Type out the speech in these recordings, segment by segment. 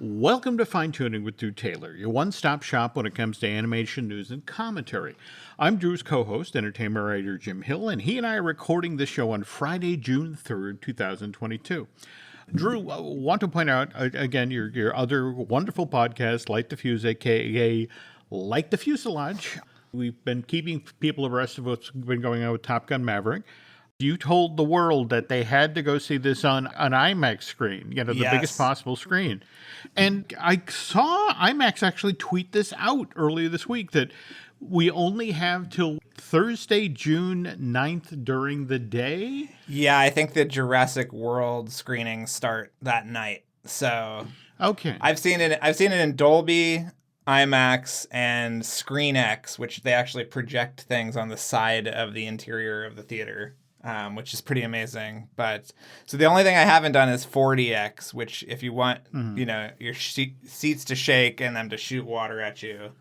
Welcome to Fine Tuning with Drew Taylor, your one-stop shop when it comes to animation news and commentary. I'm Drew's co-host, entertainment writer Jim Hill, and he and I are recording this show on Friday, June 3rd, 2022. Drew, want to point out, again, your other wonderful podcast, Light the Fuse, a.k.a. Light the Fuselage. We've been keeping people abreast of what's been going on with Top Gun Maverick. You told the world that they had to go see this on an IMAX screen, the biggest possible screen. And I saw IMAX actually tweet this out earlier this week, that we only have till Thursday, June 9th during the day. Yeah, I think the Jurassic World screenings start that night. So okay, I've seen it in Dolby, IMAX, and ScreenX, which they actually project things on the side of the interior of the theater. Which is pretty amazing. But so the only thing I haven't done is 4DX, which if you want, your seats to shake and them to shoot water at you,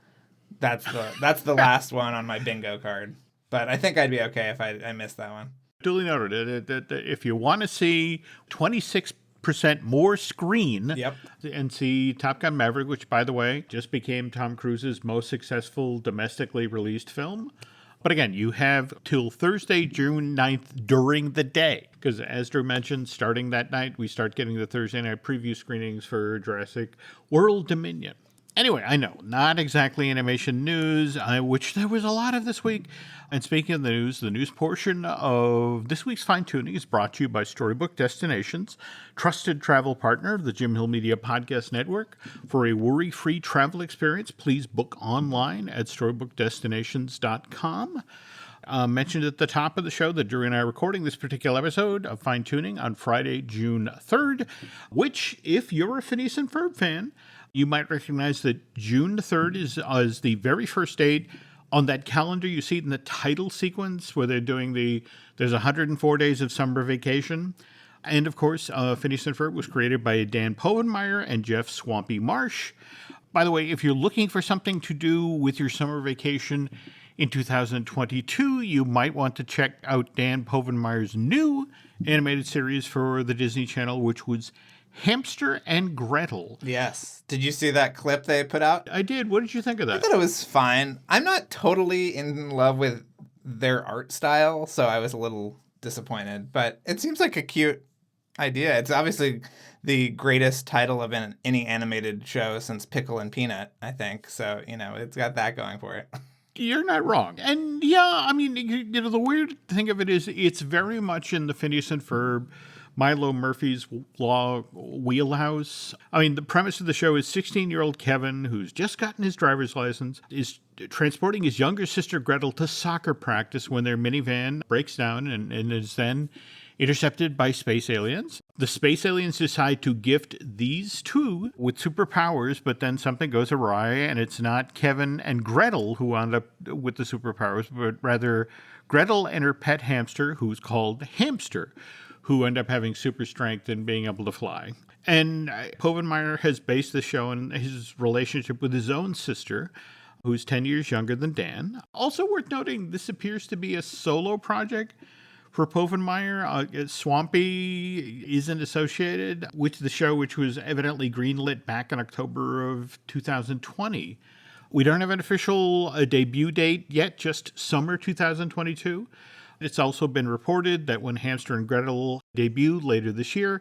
that's the last one on my bingo card. But I think I'd be okay if I missed that one. Duly noted. If you want to see 26% more screen, yep, and see Top Gun Maverick, which, by the way, just became Tom Cruise's most successful domestically released film. But again, you have till Thursday, June 9th during the day. Because as Drew mentioned, starting that night, we start getting the Thursday night preview screenings for Jurassic World Dominion. Anyway, I know, not exactly animation news, which there was a lot of this week. And speaking of the news portion of this week's Fine Tuning is brought to you by Storybook Destinations, trusted travel partner of the Jim Hill Media Podcast Network. For a worry-free travel experience, please book online at storybookdestinations.com. Mentioned at the top of the show that Drew and I are recording this particular episode of Fine Tuning on Friday, June 3rd, which, if you're a Phineas and Ferb fan, you might recognize that June 3rd is the very first date on that calendar. You see it in the title sequence where they're doing there's 104 days of summer vacation. And of course, Phineas and Ferb was created by Dan Povenmire and Jeff Swampy Marsh. By the way, if you're looking for something to do with your summer vacation in 2022, you might want to check out Dan Povenmire's new animated series for the Disney Channel, which was Hamster and Gretel. Yes. Did you see that clip they put out? I did. What did you think of that? I thought it was fine. I'm not totally in love with their art style, so I was a little disappointed. But it seems like a cute idea. It's obviously the greatest title of any animated show since Pickle and Peanut, I think. So, it's got that going for it. You're not wrong. And yeah, I mean, the weird thing of it is it's very much in the Phineas and Ferb, Milo Murphy's Law wheelhouse. I mean, the premise of the show is 16-year-old Kevin, who's just gotten his driver's license, is transporting his younger sister Gretel to soccer practice when their minivan breaks down and is then intercepted by space aliens. The space aliens decide to gift these two with superpowers, but then something goes awry, and it's not Kevin and Gretel who end up with the superpowers, but rather Gretel and her pet hamster, who's called Hamster, who end up having super strength and being able to fly. And Povenmire has based the show on his relationship with his own sister, who's 10 years younger than Dan. Also worth noting, this appears to be a solo project for Povenmire. Swampy isn't associated with the show, which was evidently greenlit back in October of 2020. We don't have an official debut date yet, just summer 2022. It's also been reported that when Hamster and Gretel debut later this year,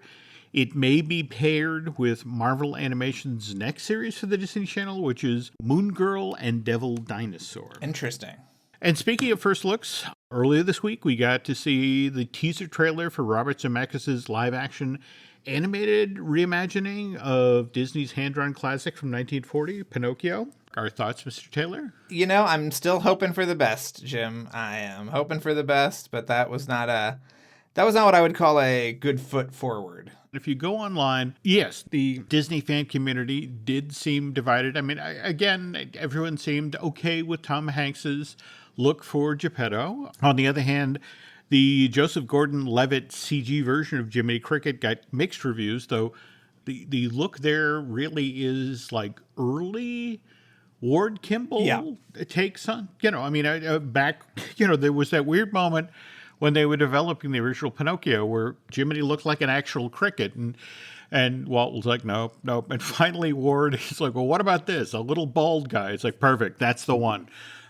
it may be paired with Marvel Animation's next series for the Disney Channel, which is Moon Girl and Devil Dinosaur. Interesting. And speaking of first looks, earlier this week we got to see the teaser trailer for Robert Zemeckis' live-action animated reimagining of Disney's hand-drawn classic from 1940, Pinocchio. Our thoughts, Mr. Taylor? I'm still hoping for the best, Jim. I am hoping for the best, but that was not what I would call a good foot forward. If you go online, yes, the Disney fan community did seem divided. I mean, again, everyone seemed okay with Tom Hanks's look for Geppetto. On the other hand, the Joseph Gordon-Levitt CG version of Jiminy Cricket got mixed reviews, though the look there really is like early Ward Kimball takes on, back, there was that weird moment when they were developing the original Pinocchio where Jiminy looked like an actual cricket. And And Walt was like, nope, nope. And finally, Ward is like, well, what about this? A little bald guy. It's like, perfect. That's the one.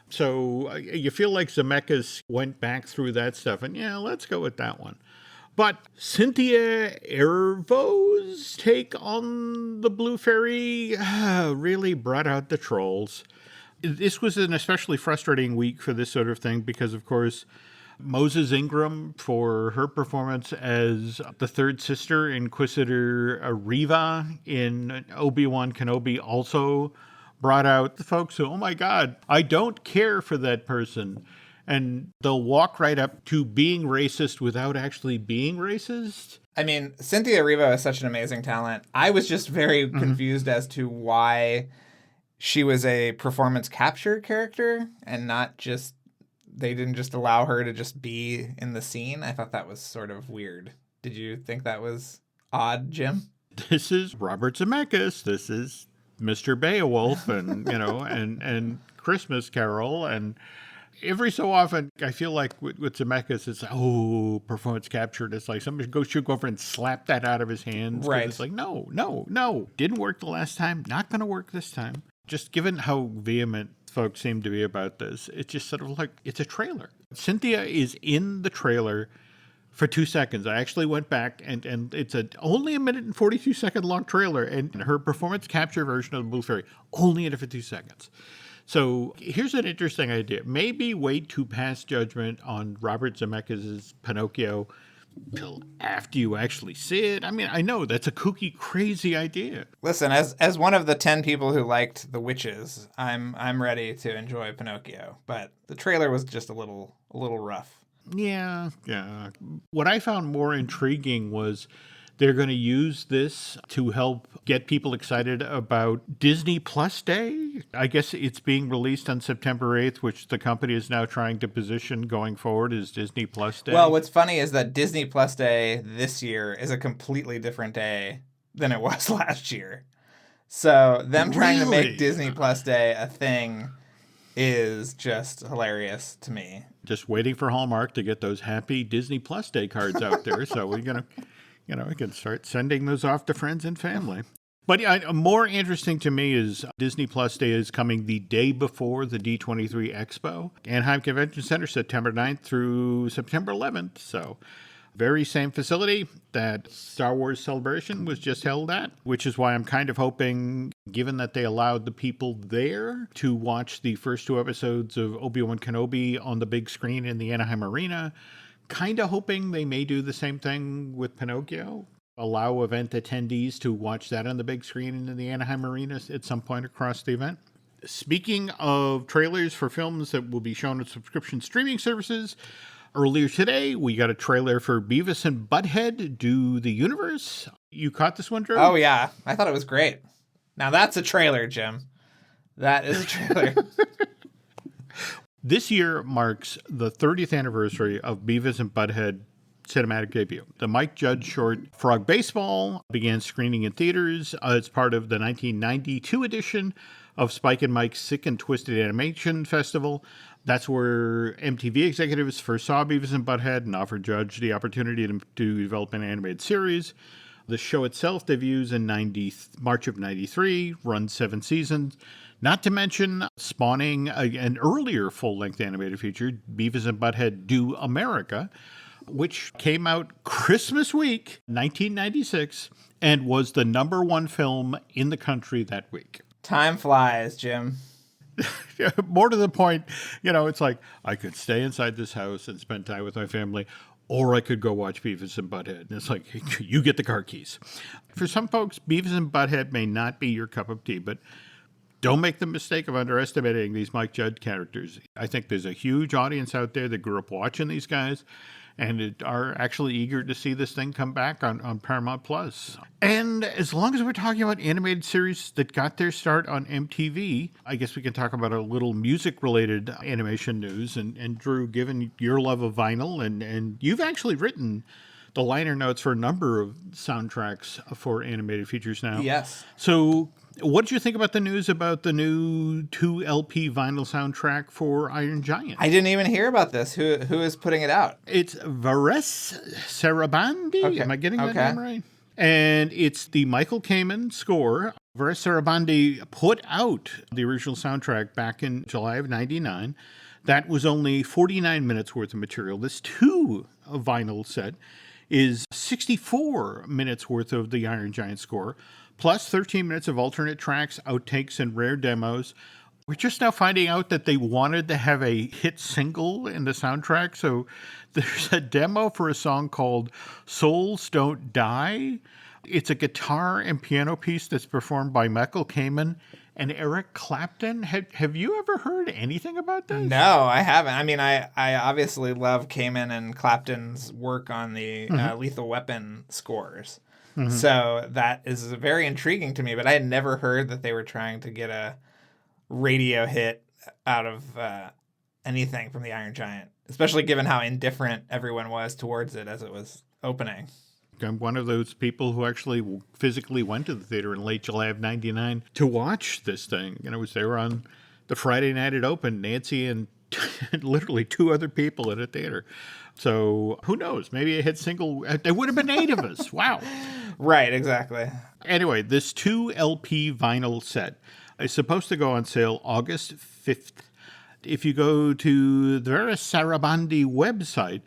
So you feel like Zemeckis went back through that stuff. And yeah, let's go with that one. But Cynthia Erivo's take on the Blue Fairy really brought out the trolls. This was an especially frustrating week for this sort of thing because, of course, Moses Ingram, for her performance as the third sister, Inquisitor Reva in Obi-Wan Kenobi, also brought out the folks who, oh my God, I don't care for that person. And they'll walk right up to being racist without actually being racist. I mean, Cynthia Erivo is such an amazing talent. I was just very confused as to why she was a performance capture character and not just, they didn't just allow her to just be in the scene. I thought that was sort of weird. Did you think that was odd, Jim? This is Robert Zemeckis. This is Mr. Beowulf and, and Christmas Carol. And every so often, I feel like with Zemeckis, it's, performance captured. It's like somebody should go over and slap that out of his hands. Right. It's like, no. Didn't work the last time. Not going to work this time. Just given how vehement folks seem to be about this, it's just sort of like, it's a trailer. Cynthia is in the trailer for 2 seconds. I actually went back and it's only a minute and 42-second long trailer, and her performance capture version of the Blue Fairy only in it for 2 seconds. So here's an interesting idea. Maybe wait to pass judgment on Robert Zemeckis' Pinocchio till after you actually see it. I mean, I know that's a kooky, crazy idea. Listen, as one of the 10 people who liked The Witches, I'm ready to enjoy Pinocchio, but the trailer was just a little rough. Yeah. What I found more intriguing was they're going to use this to help get people excited about Disney Plus Day. I guess it's being released on September 8th, which the company is now trying to position going forward as Disney Plus Day. Well, what's funny is that Disney Plus Day this year is a completely different day than it was last year. So them trying to make Disney Plus Day a thing is just hilarious to me. Just waiting for Hallmark to get those happy Disney Plus Day cards out there. So we're going to... we can start sending those off to friends and family. But more interesting to me is Disney Plus Day is coming the day before the D23 Expo. Anaheim Convention Center, September 9th through September 11th. So very same facility that Star Wars Celebration was just held at, which is why I'm kind of hoping, given that they allowed the people there to watch the first 2 episodes of Obi-Wan Kenobi on the big screen in the Anaheim Arena, kind of hoping they may do the same thing with Pinocchio, allow event attendees to watch that on the big screen in the Anaheim Arena at some point across the event. Speaking of trailers for films that will be shown on subscription streaming services, earlier today we got a trailer for Beavis and Butthead Do the Universe. You caught this one, Drew? Oh, yeah. I thought it was great. Now that's a trailer, Jim. That is a trailer. This year marks the 30th anniversary of Beavis and Butthead cinematic debut. The Mike Judge short Frog Baseball began screening in theaters as part of the 1992 edition of Spike and Mike's Sick and Twisted Animation Festival. That's where MTV executives first saw Beavis and Butthead and offered Judge the opportunity to develop an animated series. The show itself debuts in March of 93, runs 7 seasons. Not to mention spawning an earlier full-length animated feature, Beavis and Butthead Do America, which came out Christmas week, 1996, and was the #1 film in the country that week. Time flies, Jim. More to the point, it's like, I could stay inside this house and spend time with my family, or I could go watch Beavis and Butthead. And it's like, you get the car keys. For some folks, Beavis and Butthead may not be your cup of tea, but don't make the mistake of underestimating these Mike Judge characters. I think there's a huge audience out there that grew up watching these guys and are actually eager to see this thing come back on Paramount Plus. And as long as we're talking about animated series that got their start on MTV, I guess we can talk about a little music-related animation news. And Drew, given your love of vinyl, and you've actually written the liner notes for a number of soundtracks for animated features now. Yes. So what did you think about the news about the new 2 LP vinyl soundtrack for Iron Giant? I didn't even hear about this. Who is putting it out? It's Varese Sarabande. Okay. Am I getting that name right? And it's the Michael Kamen score. Varese Sarabande put out the original soundtrack back in July of 99. That was only 49 minutes worth of material. This 2 vinyl set is 64 minutes worth of the Iron Giant score, plus 13 minutes of alternate tracks, outtakes, and rare demos. We're just now finding out that they wanted to have a hit single in the soundtrack. So there's a demo for a song called Souls Don't Die. It's a guitar and piano piece that's performed by Michael Kamen and Eric Clapton. Have you ever heard anything about this? No, I haven't. I mean, I obviously love Kamen and Clapton's work on the Lethal Weapon scores. Mm-hmm. So that is very intriguing to me, but I had never heard that they were trying to get a radio hit out of anything from the Iron Giant, especially given how indifferent everyone was towards it as it was opening. I'm one of those people who actually physically went to the theater in late July of 99 to watch this thing. And I was there on the Friday night it opened, Nancy and literally 2 other people at a theater. So who knows? Maybe a hit single. There would have been 8 of us. Wow. Right, exactly. Anyway, this 2 LP vinyl set is supposed to go on sale August 5th. If you go to the Varese Sarabande website,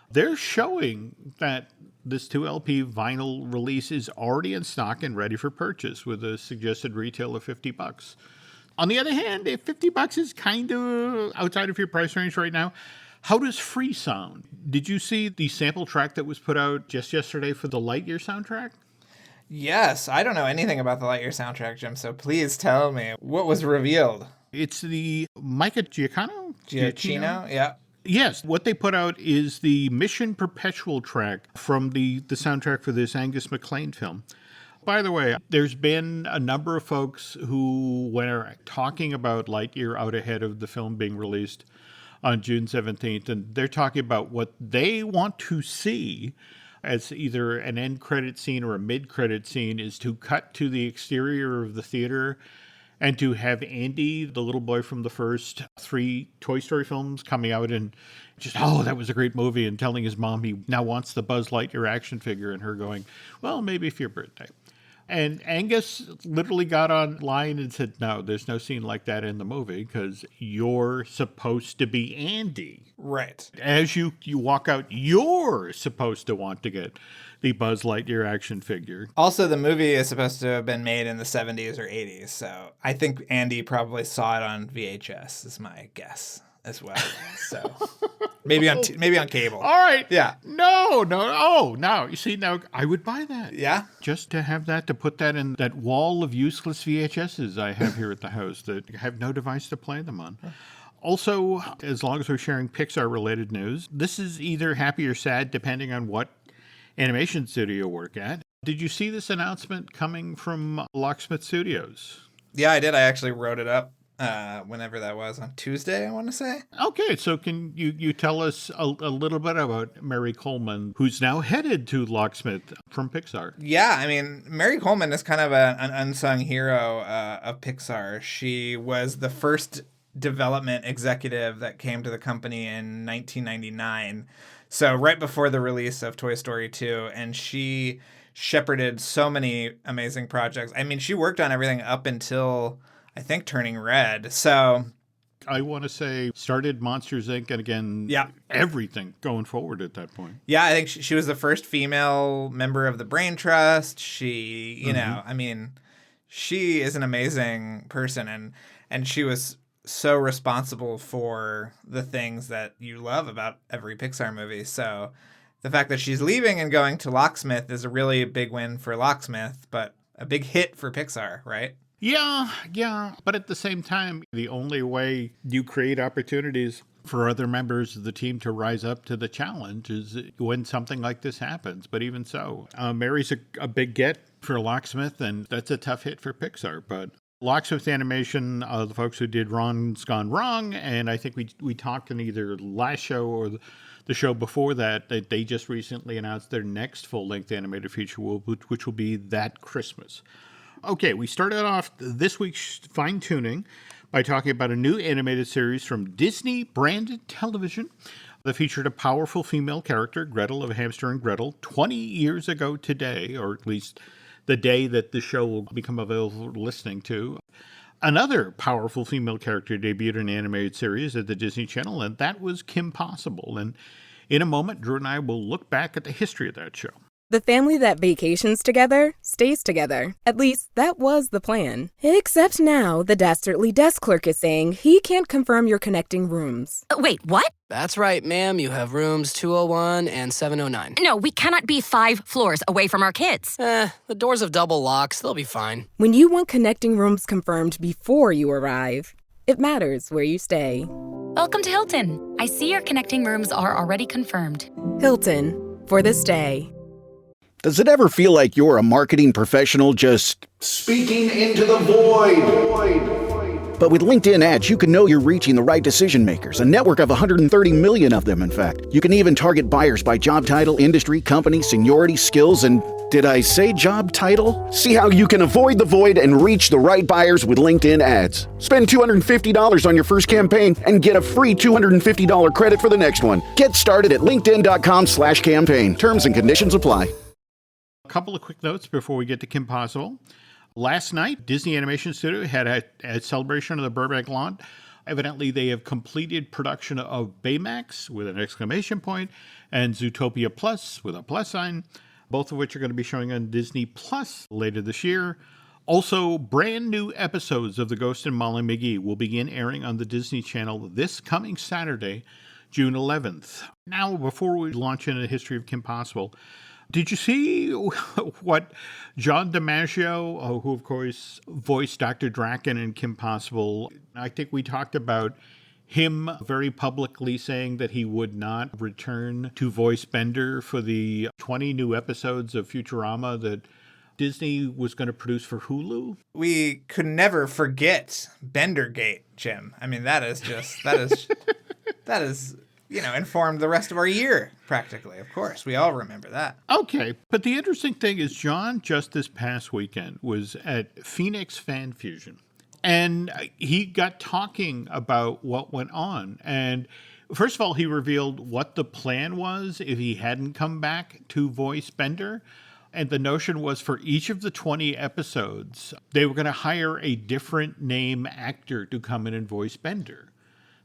they're showing that this 2 LP vinyl release is already in stock and ready for purchase with a suggested retail of $50. On the other hand, if $50 is kind of outside of your price range right now, how does Free sound? Did you see the sample track that was put out just yesterday for the Lightyear soundtrack? Yes, I don't know anything about the Lightyear soundtrack, Jim, so please tell me what was revealed. It's the Micah Giacchino? Giacchino, yeah. Yes, what they put out is the Mission Perpetual track from the soundtrack for this Angus MacLean film. By the way, there's been a number of folks who were talking about Lightyear out ahead of the film being released on June 17th, and they're talking about what they want to see as either an end credit scene or a mid-credit scene is to cut to the exterior of the theater and to have Andy, the little boy from the first 3 Toy Story films, coming out and just, oh, that was a great movie, and telling his mom he now wants the Buzz Lightyear action figure, and her going, well, maybe for your birthday. And Angus literally got online and said, no, there's no scene like that in the movie because you're supposed to be Andy. Right. As you walk out, you're supposed to want to get the Buzz Lightyear action figure. Also, the movie is supposed to have been made in the 70s or 80s, so I think Andy probably saw it on VHS, is my guess as well. So maybe on cable. All right. Yeah. No. Oh, no. You see, now I would buy that. Yeah. Just to have that, to put that in that wall of useless VHSs I have here at the house that have no device to play them on. Also, as long as we're sharing Pixar-related news, this is either happy or sad, depending on what animation studio you work at. Did you see this announcement coming from Locksmith Studios? Yeah, I did. I actually wrote it up whenever that was, on Tuesday, I want to say. Okay, so can you tell us a little bit about Mary Coleman, who's now headed to Locksmith from Pixar? Yeah, I mean, Mary Coleman is kind of an unsung hero of Pixar. She was the first development executive that came to the company in 1999. So right before the release of Toy Story 2, and she shepherded so many amazing projects. I mean, she worked on everything up until, I think, Turning Red. So I want to say started Monsters, Inc. and again, everything going forward at that point. Yeah, I think she was the first female member of the Brain Trust. She, you know, I mean, she is an amazing person, and she was so responsible for the things that you love about every Pixar movie. So the fact that she's leaving and going to Locksmith is a really big win for Locksmith, but a big hit for Pixar, right? Yeah. But at the same time, the only way you create opportunities for other members of the team to rise up to the challenge is when something like this happens. But even so, Mary's a big get for Locksmith, and that's a tough hit for Pixar. But Locksmith Animation, the folks who did Ron's Gone Wrong, and I think we talked in either last show or the show before that they just recently announced their next full-length animated feature, which will be That Christmas. Okay, we started off this week's fine-tuning by talking about a new animated series from Disney Branded Television. that featured a powerful female character, Gretel of Hamster and Gretel, 20 years ago today, or at least the day that the show will become available for listening to. Another powerful female character debuted in an animated series at the Disney Channel, and that was Kim Possible. And in a moment, Drew and I will look back at the history of that show. The family that vacations together stays together. At least, that was the plan. Except now, the dastardly desk clerk is saying he can't confirm your connecting rooms. Wait, what? That's right, ma'am. You have rooms 201 and 709. No, we cannot be 5 floors away from our kids. The doors have double locks. They'll be fine. When you want connecting rooms confirmed before you arrive, it matters where you stay. Welcome to Hilton. I see your connecting rooms are already confirmed. Hilton, for this day. Does it ever feel like you're a marketing professional just speaking into the void? But with LinkedIn ads, you can know you're reaching the right decision makers, a network of 130 million of them, in fact. You can even target buyers by job title, industry, company, seniority, skills, and did I say job title? See how you can avoid the void and reach the right buyers with LinkedIn ads. Spend $250 on your first campaign and get a free $250 credit for the next one. Get started at linkedin.com/campaign. Terms and conditions apply. A couple of quick notes before we get to Kim Possible. Last night, Disney Animation Studio had a celebration of the Burbank launch. Evidently, they have completed production of Baymax with an exclamation point and Zootopia Plus with a plus sign, both of which are going to be showing on Disney Plus later this year. Also, brand new episodes of The Ghost and Molly McGee will begin airing on the Disney Channel this coming Saturday, June 11th. Now, before we launch into the history of Kim Possible, did you see what John DiMaggio, who of course voiced Dr. Draken in Kim Possible, I think we talked about him very publicly saying that he would not return to voice Bender for the 20 new episodes of Futurama that Disney was going to produce for Hulu. We could never forget Bendergate, Jim. I mean, that is informed the rest of our year, practically. Of course, we all remember that. Okay, but the interesting thing is John, just this past weekend, was at Phoenix Fan Fusion, and he got talking about what went on. And first of all, he revealed what the plan was if he hadn't come back to voice Bender. And the notion was for each of the 20 episodes, they were going to hire a different name actor to come in and voice Bender.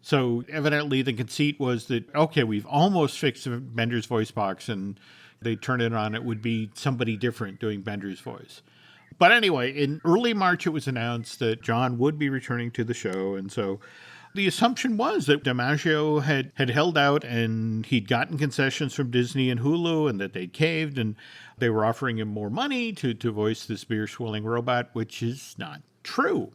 So evidently the conceit was that, okay, we've almost fixed Bender's voice box, and they turn it on, it would be somebody different doing Bender's voice. But anyway, in early March, it was announced that John would be returning to the show. And so the assumption was that DiMaggio had held out and he'd gotten concessions from Disney and Hulu and that they'd caved and they were offering him more money to voice this beer-swilling robot, which is not true.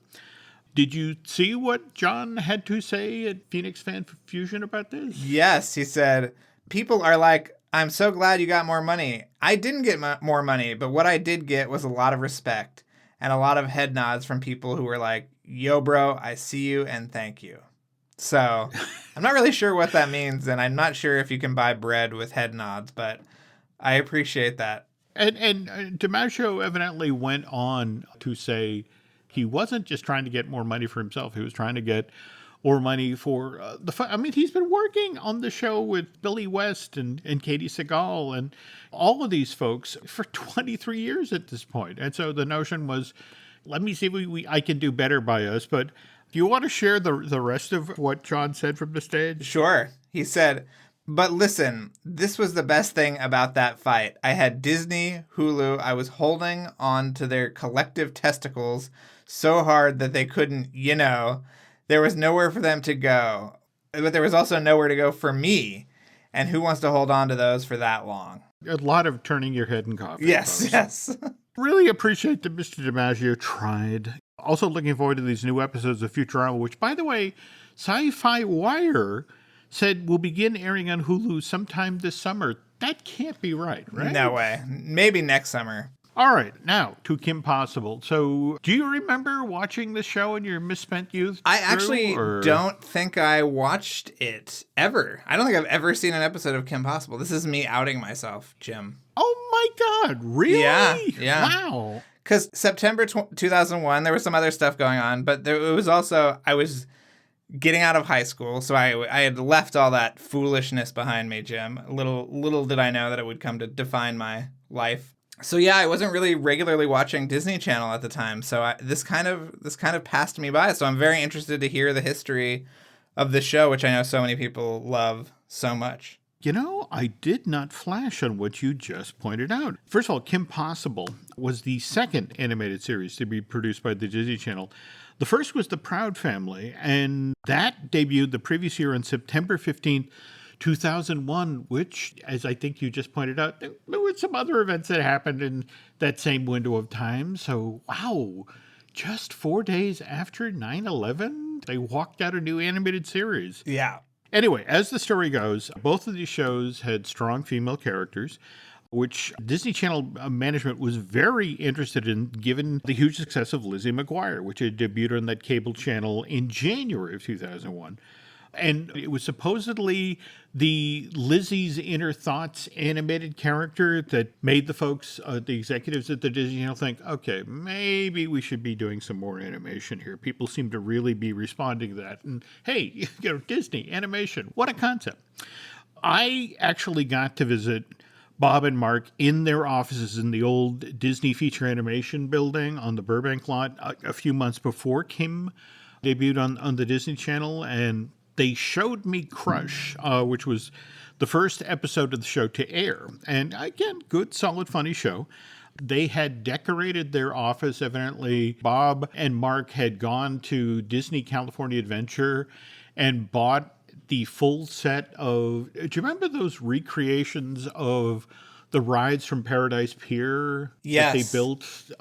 Did you see what John had to say at Phoenix Fan Fusion about this? Yes, he said, people are like, I'm so glad you got more money. I didn't get more money, but what I did get was a lot of respect and a lot of head nods from people who were like, yo, bro, I see you and thank you. So I'm not really sure what that means, and I'm not sure if you can buy bread with head nods, but I appreciate that. And DiMaggio evidently went on to say he wasn't just trying to get more money for himself. He was trying to get more money for he's been working on the show with Billy West and Katie Seagal and all of these folks for 23 years at this point. And so the notion was, let me see if I can do better by us. But do you want to share the rest of what John said from the stage? Sure. He said, but listen, this was the best thing about that fight. I had Disney, Hulu. I was holding on to their collective testicles so hard that they couldn't, there was nowhere for them to go. But there was also nowhere to go for me. And who wants to hold on to those for that long? A lot of turning your head in coffee. Yes. Really appreciate that Mr. DiMaggio tried. Also looking forward to these new episodes of Futurama, which, by the way, Sci-Fi Wire said will begin airing on Hulu sometime this summer. That can't be right? No way. Maybe next summer. All right, now to Kim Possible. So, do you remember watching this show in your misspent youth? I actually don't think I watched it ever. I don't think I've ever seen an episode of Kim Possible. This is me outing myself, Jim. Oh my God, really? Yeah. Wow. Because September 2001, there was some other stuff going on, but it was also, I was getting out of high school. So I had left all that foolishness behind me, Jim. Little did I know that it would come to define my life. So yeah, I wasn't really regularly watching Disney Channel at the time. So this kind of passed me by. So I'm very interested to hear the history of the show, which I know so many people love so much. I did not flash on what you just pointed out. First of all, Kim Possible was the second animated series to be produced by the Disney Channel. The first was The Proud Family, and that debuted the previous year on September 15th, 2001, which, as I think you just pointed out, there were some other events that happened in that same window of time. So, wow, just 4 days after 9/11, they walked out a new animated series. Yeah. Anyway, as the story goes, both of these shows had strong female characters, which Disney Channel management was very interested in given the huge success of Lizzie McGuire, which had debuted on that cable channel in January of 2001. And it was supposedly the Lizzie's Inner Thoughts animated character that made the folks, the executives at the Disney Channel think, okay, maybe we should be doing some more animation here. People seem to really be responding to that. And hey, Disney animation, what a concept. I actually got to visit Bob and Mark in their offices in the old Disney Feature Animation building on the Burbank lot a few months before Kim debuted on the Disney Channel, and they showed me Crush, which was the first episode of the show to air. And again, good, solid, funny show. They had decorated their office. Evidently, Bob and Mark had gone to Disney California Adventure and bought the full set of... Do you remember those recreations of the rides from Paradise Pier Yes. that they built?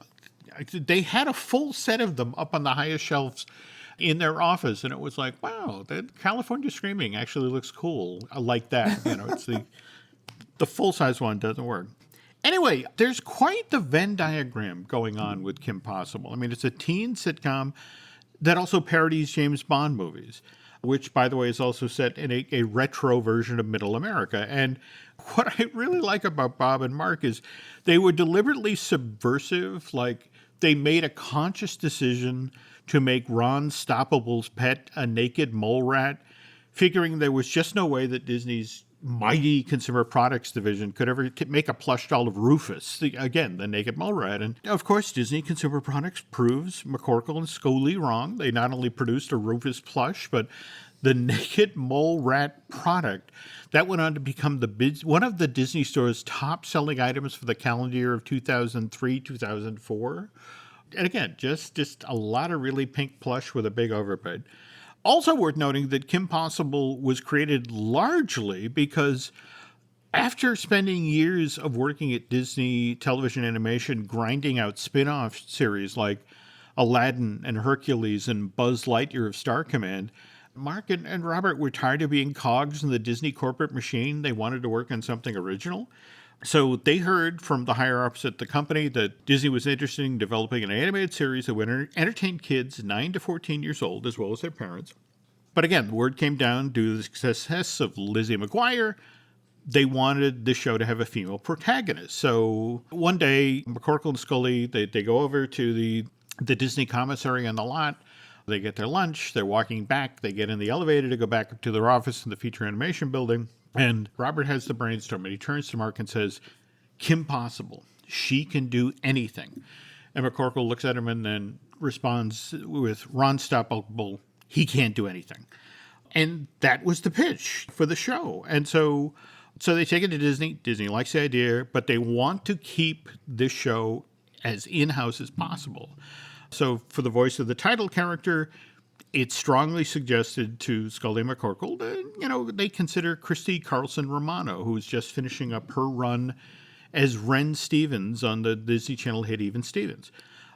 They had a full set of them up on the highest shelves in their office, and it was like, wow, that California Screaming actually looks cool. I like that. It's the full-size one doesn't work. Anyway, there's quite the Venn diagram going on with Kim Possible. I mean, it's a teen sitcom that also parodies James Bond movies, which, by the way, is also set in a retro version of Middle America. And what I really like about Bob and Mark is they were deliberately subversive. Like, they made a conscious decision to make Ron Stoppable's pet a naked mole rat, figuring there was just no way that Disney's mighty consumer products division could ever make a plush doll of Rufus, the naked mole rat. And of course, Disney Consumer Products proves McCorkle and Scully wrong. They not only produced a Rufus plush, but the naked mole rat product that went on to become one of the Disney Store's top-selling items for the calendar year of 2003, 2004. And again, just a lot of really pink plush with a big overbite. Also worth noting that Kim Possible was created largely because after spending years of working at Disney Television Animation, grinding out spin-off series like Aladdin and Hercules and Buzz Lightyear of Star Command, Mark and Robert were tired of being cogs in the Disney corporate machine. They wanted to work on something original. So they heard from the higher-ups at the company that Disney was interested in developing an animated series that would entertain kids 9 to 14 years old, as well as their parents. But again, the word came down due to the success of Lizzie McGuire. They wanted the show to have a female protagonist. So one day, McCorkle and Scully, they go over to the Disney commissary on the lot. They get their lunch. They're walking back. They get in the elevator to go back up to their office in the feature animation building. And Robert has the brainstorm, and he turns to Mark and says, Kim Possible, she can do anything. And McCorkle looks at him and then responds with, Ron Stoppable, he can't do anything. And that was the pitch for the show. And so they take it to Disney. Disney likes the idea, but they want to keep this show as in-house as possible. So for the voice of the title character, it's strongly suggested to Scully and McCorkle that, they consider Christy Carlson Romano, who's just finishing up her run as Ren Stevens on the Disney Channel hit Even Stevens.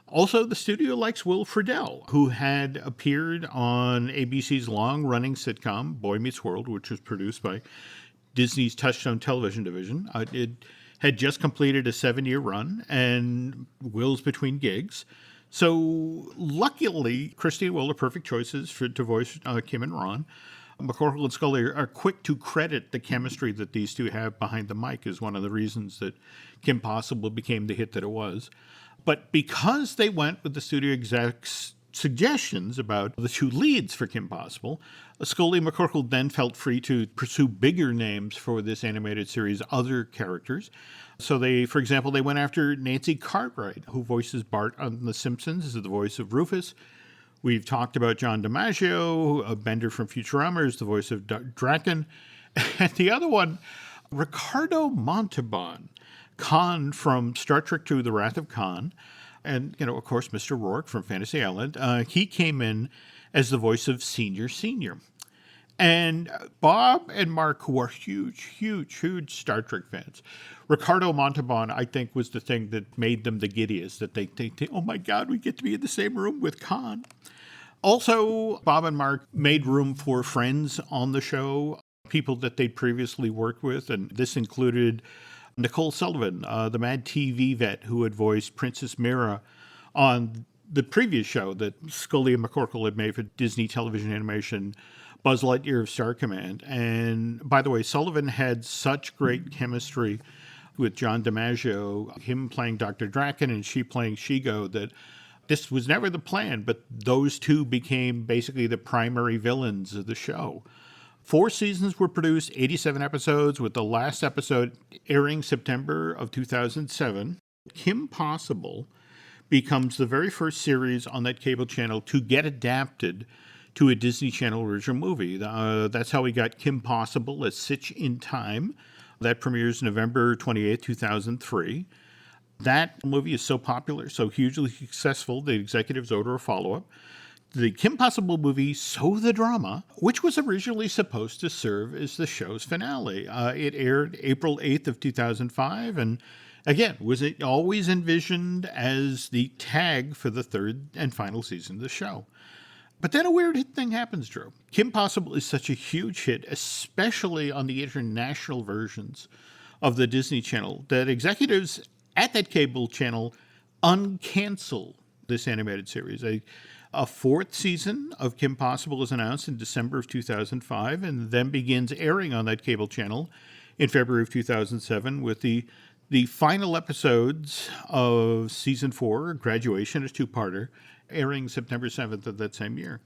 Also, the studio likes Will Friedle, who had appeared on ABC's long-running sitcom, Boy Meets World, which was produced by Disney's Touchstone Television division. It had just completed a 7-year run, and Will's between gigs. So luckily, Christy and Will are perfect choices to voice Kim and Ron. McCorkle and Scully are quick to credit the chemistry that these two have behind the mic as one of the reasons that Kim Possible became the hit that it was. But because they went with the studio execs' suggestions about the two leads for Kim Possible. Scully McCorkle then felt free to pursue bigger names for this animated series, other characters. So for example, they went after Nancy Cartwright, who voices Bart on The Simpsons, is the voice of Rufus. We've talked about John DiMaggio, a Bender from Futurama, is the voice of Draken. And the other one, Ricardo Montalban, Khan from Star Trek II, The Wrath of Khan. And, of course, Mr. Rourke from Fantasy Island. He came in as the voice of Senior. And Bob and Mark, who are huge Star Trek fans, Ricardo Montalban, I think, was the thing that made them the giddiest, that they oh my God, we get to be in the same room with Khan. Also, Bob and Mark made room for friends on the show, people that they'd previously worked with, and this included Nicole Sullivan, the Mad TV vet who had voiced Princess Mira on the previous show that Scully and McCorkle had made for Disney television animation, Buzz Lightyear of Star Command. And by the way, Sullivan had such great chemistry with John DiMaggio, him playing Dr. Draken and she playing Shigo, that this was never the plan, but those two became basically the primary villains of the show. 4 seasons were produced, 87 episodes, with the last episode airing September of 2007. Kim Possible becomes the very first series on that cable channel to get adapted to a Disney Channel original movie. That's how we got Kim Possible as Sitch in Time. That premieres November 28, 2003. That movie is so popular, so hugely successful, the executives order a follow-up. The Kim Possible movie, So the Drama, which was originally supposed to serve as the show's finale. It aired April 8th of 2005, and again, was it always envisioned as the tag for the third and final season of the show. But then a weird thing happens, Drew. Kim Possible is such a huge hit, especially on the international versions of the Disney Channel, that executives at that cable channel uncancel this animated series. A 4th season of Kim Possible is announced in December of 2005 and then begins airing on that cable channel in February of 2007 with the final episodes of Season 4, Graduation, a 2-parter, airing September 7th of that same year.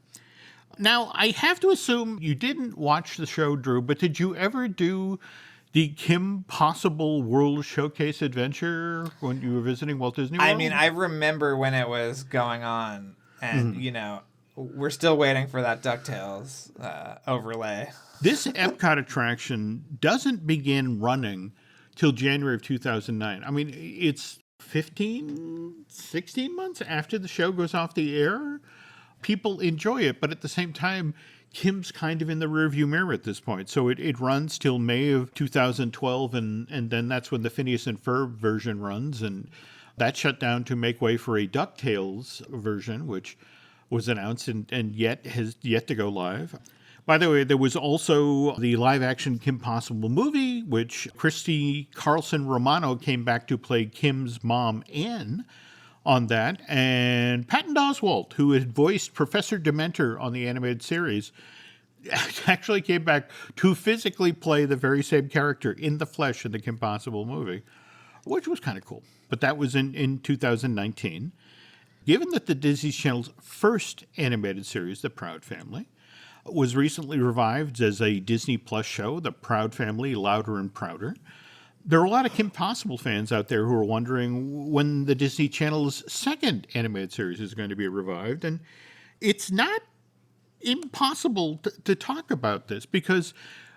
Now, I have to assume you didn't watch the show, Drew, but did you ever do the Kim Possible World Showcase adventure when you were visiting Walt Disney World? I mean, I remember when it was going on. And, we're still waiting for that DuckTales overlay. This Epcot attraction doesn't begin running till January of 2009. I mean, it's 16 months after the show goes off the air. People enjoy it, but at the same time, Kim's kind of in the rearview mirror at this point. So it runs till May of 2012, and then that's when the Phineas and Ferb version runs, and that shut down to make way for a DuckTales version, which was announced and yet has yet to go live. By the way, there was also the live-action Kim Possible movie, which Christy Carlson Romano came back to play Kim's mom, Anne, on that. And Patton Oswalt, who had voiced Professor Dementor on the animated series, actually came back to physically play the very same character in the flesh in the Kim Possible movie, which was kind of cool. But that was in 2019. Given that the Disney Channel's first animated series, The Proud Family, was recently revived as a Disney Plus show, The Proud Family, Louder and Prouder, there are a lot of Kim Possible fans out there who are wondering when the Disney Channel's second animated series is going to be revived. And it's not impossible to talk about this because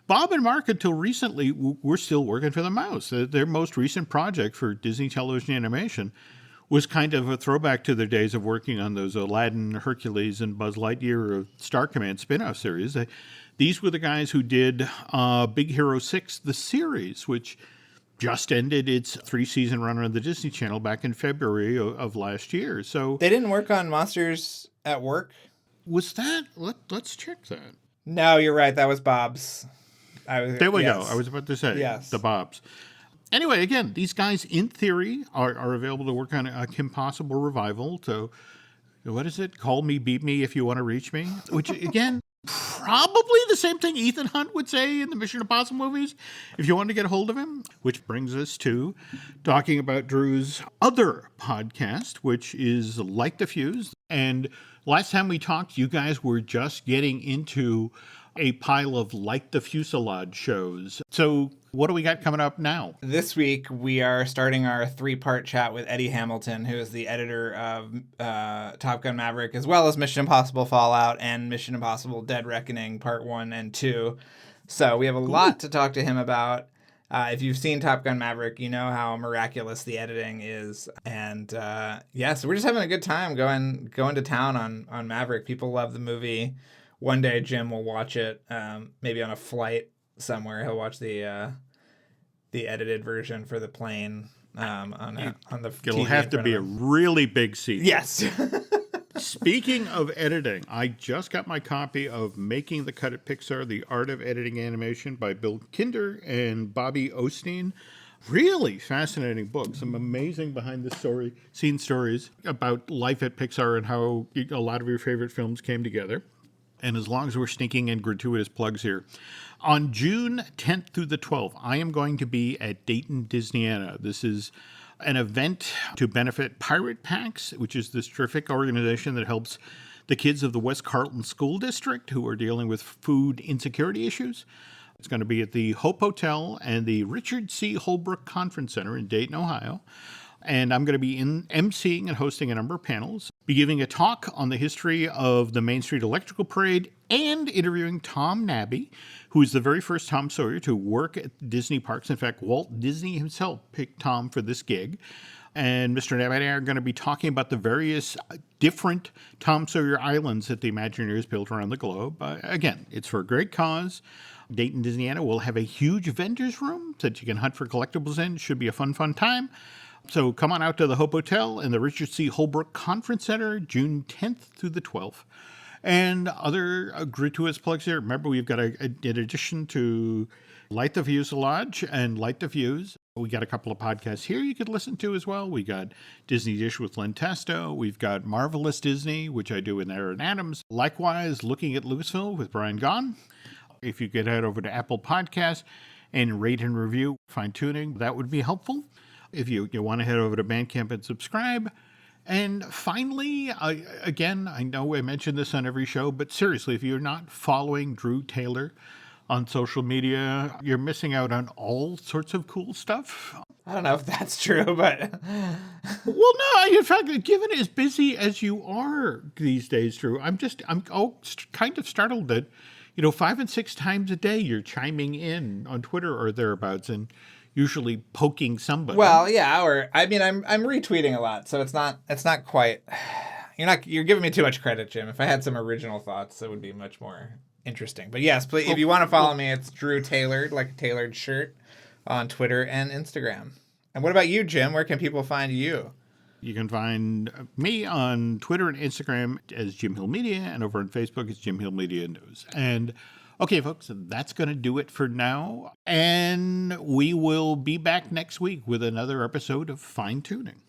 Bob and Mark, until recently, were still working for the mouse. Their most recent project for Disney television animation was kind of a throwback to their days of working on those Aladdin, Hercules, and Buzz Lightyear or Star Command spin-off series. These were the guys who did Big Hero 6, the series, which just ended its 3-season run on the Disney Channel back in February of last year. So They didn't work on Monsters at Work? Was that? Let's check that. No, you're right. That was Bob's. There we go. I was about to say the Bobs. Anyway, again, these guys, in theory, are available to work on a Kim Possible revival. So, what is it? Call me, beat me if you want to reach me. Which, again, probably the same thing Ethan Hunt would say in the Mission Impossible movies if you want to get a hold of him. Which brings us to talking about Drew's other podcast, which is Light the Fuse. And last time we talked, you guys were just getting into a pile of Like the Fuselage shows. So what do we got coming up now? This week, we are starting our 3-part chat with Eddie Hamilton, who is the editor of Top Gun Maverick, as well as Mission Impossible Fallout and Mission Impossible Dead Reckoning Part 1 and 2. So we have a lot to talk to him about. If you've seen Top Gun Maverick, you know how miraculous the editing is. And so we're just having a good time going to town on Maverick. People love the movie. One day Jim will watch it, maybe on a flight somewhere. He'll watch the edited version for the plane on the TV. It'll have to be a really big seat. Yes. Speaking of editing, I just got my copy of Making the Cut at Pixar, The Art of Editing Animation by Bill Kinder and Bobby Osteen. Really fascinating book. Some amazing behind-the-scene stories about life at Pixar and how a lot of your favorite films came together. And as long as we're sneaking in gratuitous plugs here, on June 10th through the 12th, I am going to be at Dayton, Disneyana. This is an event to benefit Pirate Packs, which is this terrific organization that helps the kids of the West Carlton School District who are dealing with food insecurity issues. It's going to be at the Hope Hotel and the Richard C. Holbrook Conference Center in Dayton, Ohio. And I'm going to be emceeing and hosting a number of panels, be giving a talk on the history of the Main Street Electrical Parade, and interviewing Tom Nabby, who is the very first Tom Sawyer to work at Disney parks. In fact, Walt Disney himself picked Tom for this gig. And Mr. Nabby and I are going to be talking about the various different Tom Sawyer islands that the Imagineers built around the globe. Again, it's for a great cause. Dayton, Disneyana will have a huge vendor's room that you can hunt for collectibles in. Should be a fun time. So come on out to the Hope Hotel and the Richard C. Holbrook Conference Center, June 10th through the 12th. And other gratuitous plugs here. Remember, we've got, in addition to Light the Fuselage and Light the Fuse, we got a couple of podcasts here you could listen to as well. We got Disney Dish with Len Testo. We've got Marvelous Disney, which I do with Aaron Adams. Likewise, Looking at Lucasfilm with Brian Gahn. If you could head over to Apple Podcasts and rate and review, find Tooning, that would be helpful. If you want to head over to Bandcamp and subscribe. And finally, again, I know I mention this on every show, but seriously, if you're not following Drew Taylor on social media, you're missing out on all sorts of cool stuff. I don't know if that's true, but... Well, no, in fact, given as busy as you are these days, Drew, I'm kind of startled that, 5 and 6 times a day you're chiming in on Twitter or thereabouts and usually poking somebody. Well, yeah, I'm retweeting a lot, so it's not quite. You're giving me too much credit, Jim. If I had some original thoughts, it would be much more interesting. But yes, please, if you want to follow me, it's Drew Tailored, like a tailored shirt, on Twitter and Instagram. And what about you, Jim? Where can people find you? You can find me on Twitter and Instagram as Jim Hill Media, and over on Facebook it's Jim Hill Media News. And okay, folks, that's going to do it for now. And we will be back next week with another episode of Fine Tuning.